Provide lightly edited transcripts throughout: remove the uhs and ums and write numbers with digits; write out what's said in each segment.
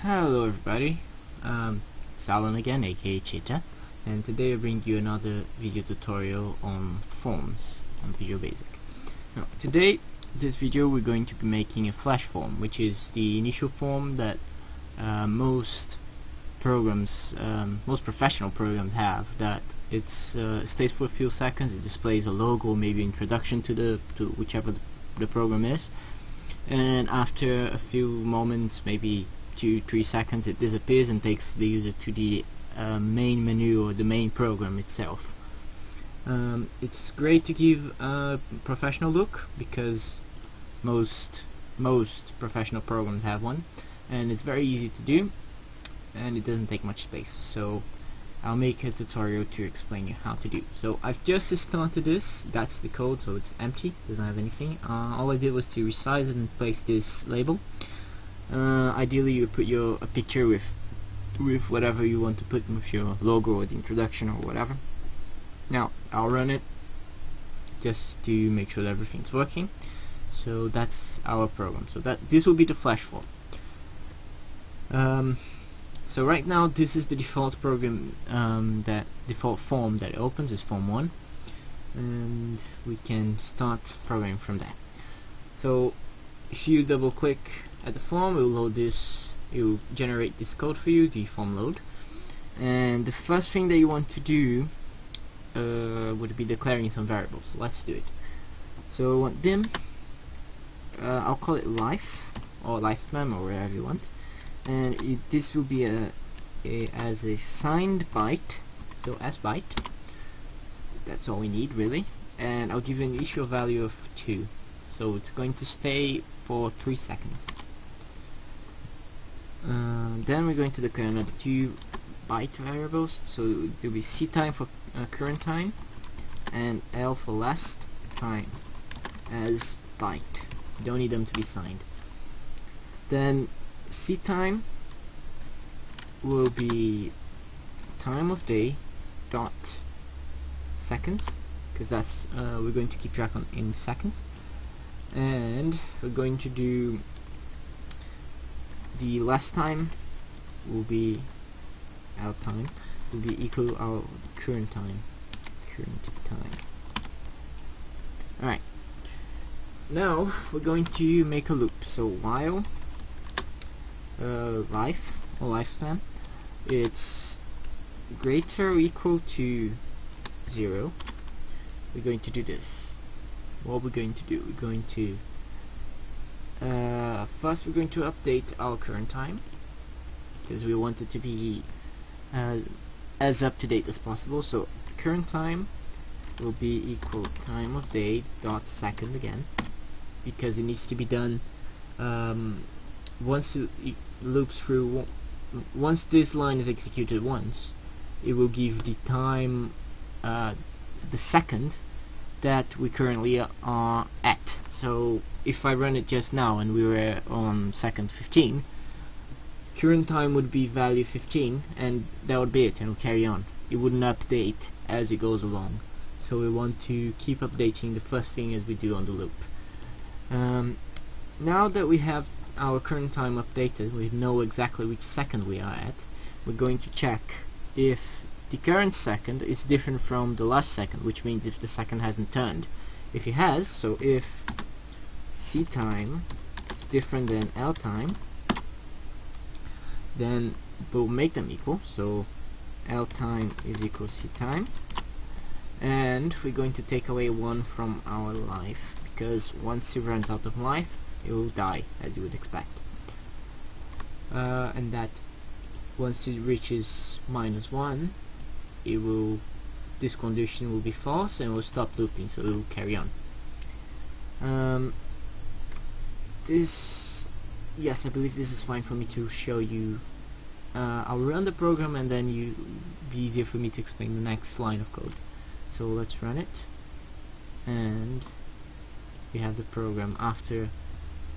Hello everybody, it's Alan again, a.k.a. Chita, and today I bring you another video tutorial on forms on Visual Basic. Now, today, this video, we're going to be making a flash form, which is the initial form that most programs, most professional programs have. That it stays for a few seconds, it displays a logo, maybe introduction to whichever the program is, and after a few moments, maybe 2-3 seconds, it disappears and takes the user to the main menu or the main program itself. It's great to give a professional look because most professional programs have one, and it's very easy to do and it doesn't take much space. So I'll make a tutorial to explain you how to do. So I've just started this. That's the code, so it's empty, doesn't have anything. All I did was to resize it and place this label. Ideally you put a picture with whatever you want to put, with your logo or the introduction or whatever. Now I'll run it just to make sure that everything's working. So that's our program. So this will be the flash form. So right now this is the default program, that default form that it opens is form 1, and we can start programming from there. So if you double click at the form, it will load this, it will generate this code for you, the form load. And the first thing that you want to do would be declaring some variables. Let's do it. So I want dim, I'll call it life or lifespan or whatever you want, and this will be as a signed byte, so as byte. That's all we need really, and I'll give you an initial value of 2. So it's going to stay for 3 seconds. Then we're going to declare another 2 byte variables. So it will be C time for current time and L for last time as byte. You don't need them to be signed. Then C time will be time of day dot seconds, because that's we're going to keep track in seconds. And we're going to do the last time will be our time will be equal to our current time. Alright, now we're going to make a loop. So while life or lifespan it's greater or equal to 0, we're going to do this. What we're going to do, we're going to first we're going to update our current time, because we want it to be as up to date as possible. So current time will be equal time of day dot second again, because it needs to be done once it loops through. Once this line is executed once, it will give the time, the second that we currently are at. So if I run it just now and we were on second 15, current time would be value 15, and that would be it, and it'll carry on. It wouldn't update as it goes along. So we want to keep updating the first thing as we do on the loop. Now that we have our current time updated, we know exactly which second we are at. We're going to check if the current second is different from the last second, which means if the second hasn't turned. If it has, so if C time is different than L time, then we'll make them equal. So L time is equal to C time, and we're going to take away 1 from our life, because once it runs out of life, it will die, as you would expect. And that once it reaches -1, this condition will be false and will stop looping, so it will carry on. Yes, I believe this is fine for me to show you. I'll run the program and then it'll be easier for me to explain the next line of code. So let's run it, and we have the program after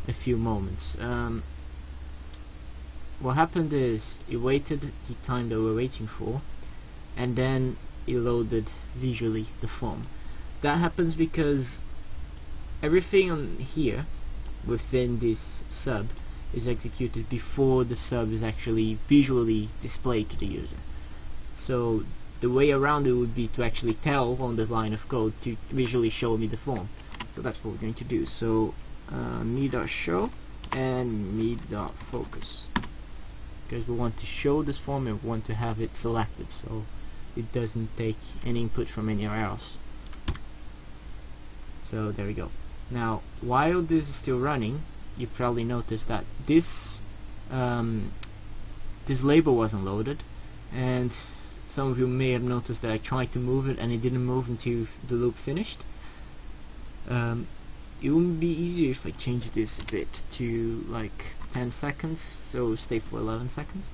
a few moments. What happened is it waited the time that we're waiting for, and then it loaded visually the form. That happens because everything on here within this sub is executed before the sub is actually visually displayed to the user. So the way around it would be to actually tell on the line of code to visually show me the form. So that's what we're going to do. So me.show and me.focus, because we want to show this form and we want to have it selected so it doesn't take any input from anywhere else. So there we go. Now while this is still running, you probably noticed that this label wasn't loaded, and some of you may have noticed that I tried to move it and it didn't move until the loop finished. It would be easier if I changed this a bit to like 10 seconds, so stay for 11 seconds.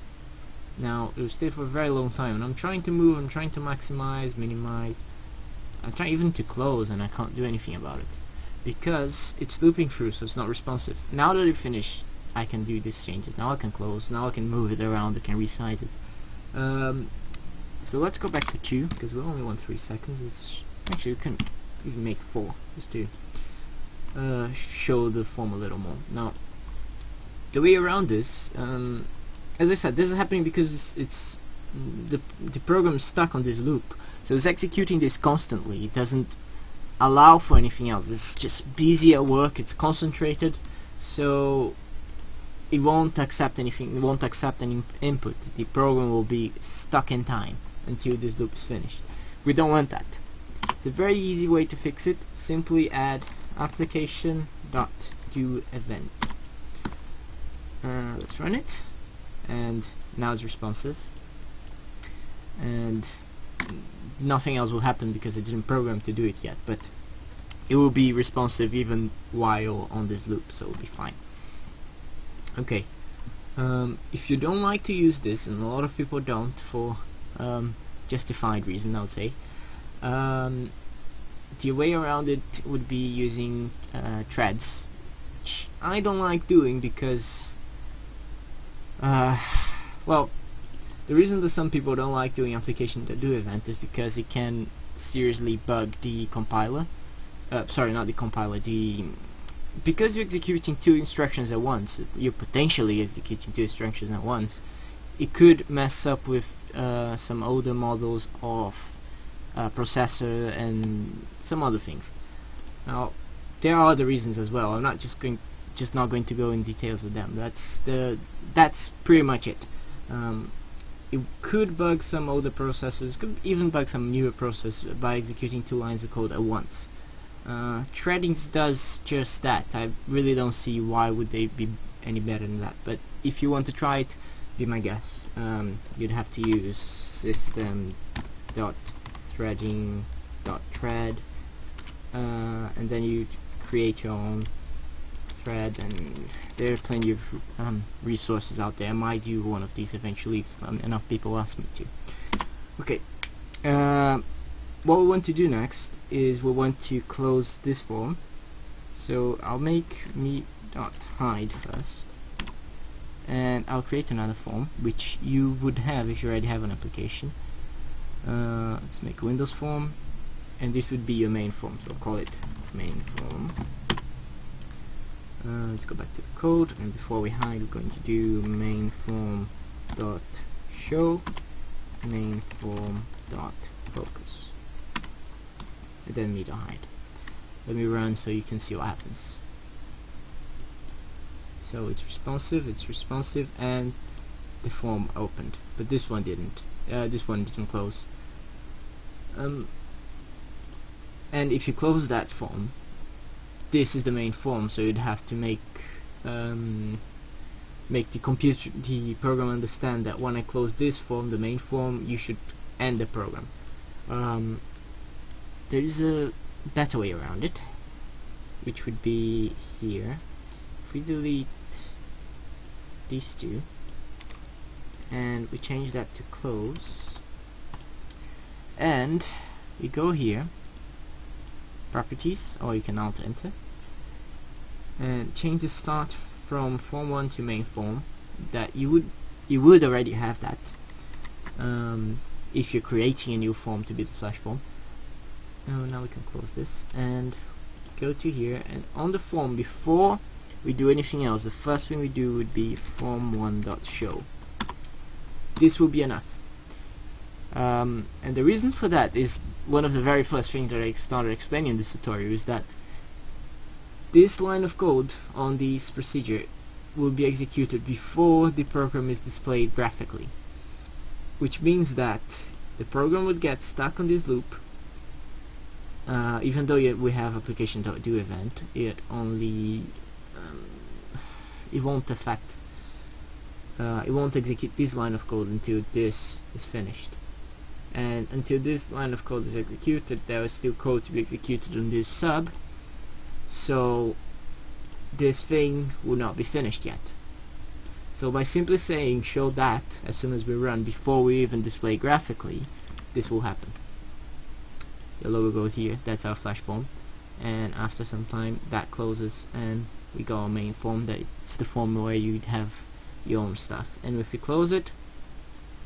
Now it will stay for a very long time, and I'm trying to move, I'm trying to maximize, minimize, I'm trying even to close, and I can't do anything about it because it's looping through, so it's not responsive. Now that it's finished, I can do these changes. Now I can close, now I can move it around, I can resize it. So let's go back to 2, because we only want 3 seconds. It's actually, we can even make 4 just to show the form a little more. Now the way around this, as I said, this is happening because it's the program is stuck on this loop, so it's executing this constantly. It doesn't allow for anything else. It's just busy at work, it's concentrated, so it won't accept anything, it won't accept any input. The program will be stuck in time until this loop is finished. We don't want that. It's a very easy way to fix it. Simply add application.doEvent. Let's run it, and now it's responsive, and nothing else will happen because it didn't program to do it yet, but it will be responsive even while on this loop, so it'll be fine. Okay, if you don't like to use this, and a lot of people don't for justified reason, I would say, the way around it would be using threads, which I don't like doing because well, the reason that some people don't like doing application.doEvent is because it can seriously bug the compiler. Sorry, not the compiler, because you're executing 2 instructions at once, you're potentially executing 2 instructions at once, it could mess up with some older models of processor and some other things. Now there are other reasons as well. I'm not just not going to go in details of them. That's pretty much it. It could bug some older processors, could even bug some newer processors by executing 2 lines of code at once. Threading does just that. I really don't see why would they be any better than that, but if you want to try it, be my guest. You'd have to use system.threading.thread, and then you create your own thread, and there are plenty of resources out there. I might do one of these eventually if enough people ask me to. Okay, what we want to do next is we want to close this form, so I'll make me.hide first, and I'll create another form which you would have if you already have an application. Let's make a Windows form, and this would be your main form, so I'll call it main form. Let's go back to the code, and before we hide, we're going to do main form dot show main form dot focus, and then me.hide. Let me run so you can see what happens. So it's responsive, and the form opened, but this one didn't. This one didn't close. And if you close that form, this is the main form, so you'd have to make the program understand that when I close this form, the main form, you should end the program. There is a better way around it, which would be here. If we delete these 2 and we change that to close, and we go here, properties, or you can alt enter, and change the start from form 1 to main form. That you would already have that if you're creating a new form to be the flash form. Now we can close this and go to here, and on the form, before we do anything else, the first thing we do would be form1.show. This will be enough. And the reason for that is one of the very first things that I started explaining in this tutorial is that this line of code on this procedure will be executed before the program is displayed graphically, which means that the program would get stuck on this loop. Even though we have application.do event, it won't affect, it won't execute this line of code until this is finished. And until this line of code is executed, there is still code to be executed on this sub, so this thing will not be finished yet. So by simply saying show that as soon as we run, before we even display graphically, this will happen. The logo goes here, that's our flash form, and after some time that closes and we go our main form. That it's the form where you'd have your own stuff, and if we close it,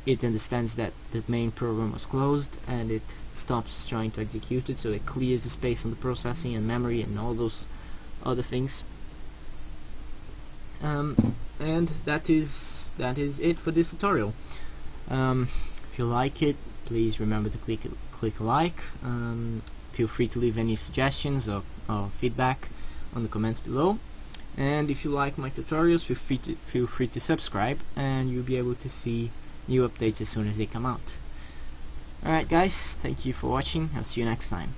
it understands that the main program was closed and it stops trying to execute it, so it clears the space on the processing and memory and all those other things. And that is it for this tutorial. If you like it, please remember to click like. Feel free to leave any suggestions or feedback on the comments below. And if you like my tutorials, feel free to subscribe, and you'll be able to see new updates as soon as they come out. Alright guys, thank you for watching. I'll see you next time.